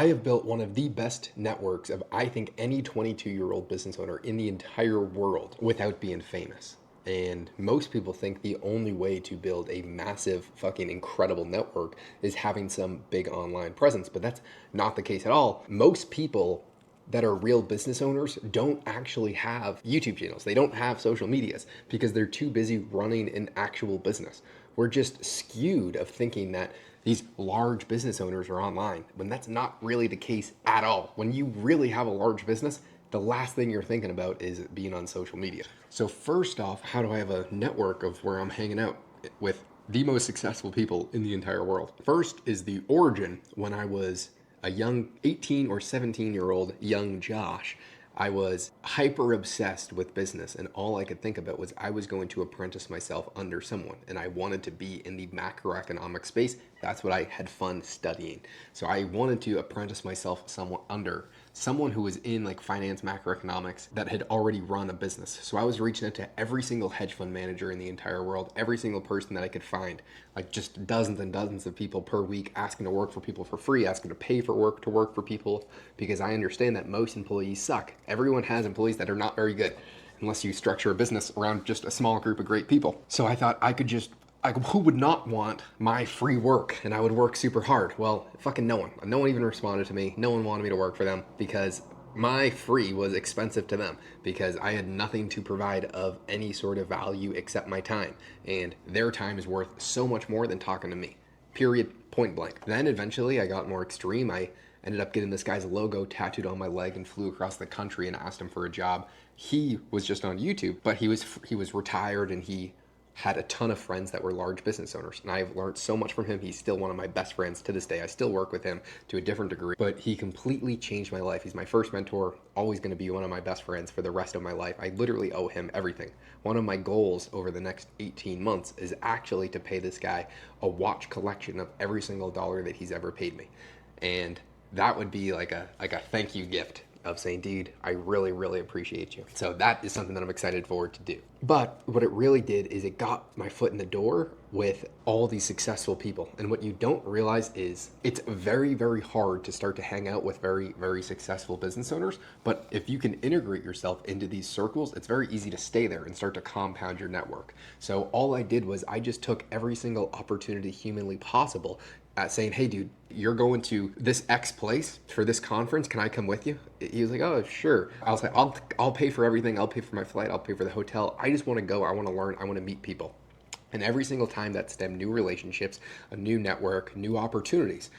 I have built one of the best networks of, I think, any 22-year-old business owner in the entire world without being famous. And most people think the only way to build a massive, fucking incredible network is having some big online presence, but that's not the case at all. Most people that are real business owners don't actually have YouTube channels. They don't have social medias because they're too busy running an actual business. We're just skewed of thinking that these large business owners are online when that's not really the case at all. When you really have a large business, the last thing you're thinking about is being on social media. So first off, how do I have a network of where I'm hanging out with the most successful people in the entire world? First is the origin. When I was a young 18 or 17-year-old young Josh, I was hyper obsessed with business, and all I could think about was I was going to apprentice myself under someone, and I wanted to be in the macroeconomic space. That's what I had fun studying. So I wanted to apprentice myself somewhat under someone who was in like finance, macroeconomics, that had already run a business. So I was reaching out to every single hedge fund manager in the entire world, every single person that I could find, like just dozens and dozens of people per week, asking to work for people for free, asking to pay for work to work for people, because I understand that most employees suck. Everyone has employees that are not very good unless you structure a business around just a small group of great people. So I thought I could just, who would not want my free work? And I would work super hard. Well, fucking no one. No one even responded to me. No one wanted me to work for them because my free was expensive to them because I had nothing to provide of any sort of value except my time. And their time is worth so much more than talking to me. Period, point blank. Then eventually I got more extreme. I ended up getting this guy's logo tattooed on my leg and flew across the country and asked him for a job. He was just on YouTube, but he was retired, and he had a ton of friends that were large business owners, and I've learned so much from him. He's still one of my best friends to this day. I still work with him to a different degree, but he completely changed my life. He's my first mentor, always going to be one of my best friends for the rest of my life. I literally owe him everything. One of my goals over the next 18 months is actually to pay this guy a watch collection of every single dollar that he's ever paid me. And that would be like a thank you gift of saying, dude, I really, really appreciate you. So that is something that I'm excited forward to do. But what it really did is it got my foot in the door with all these successful people. And what you don't realize is it's very, very hard to start to hang out with very, very successful business owners. But if you can integrate yourself into these circles, it's very easy to stay there and start to compound your network. So all I did was I just took every single opportunity humanly possible at saying, hey, dude, you're going to this X place for this conference. Can I come with you? He was like, oh, sure. I was like, I'll pay for everything. I'll pay for my flight. I'll pay for the hotel. I just want to go. I want to learn. I want to meet people. And every single time that stemmed new relationships, a new network, new opportunities.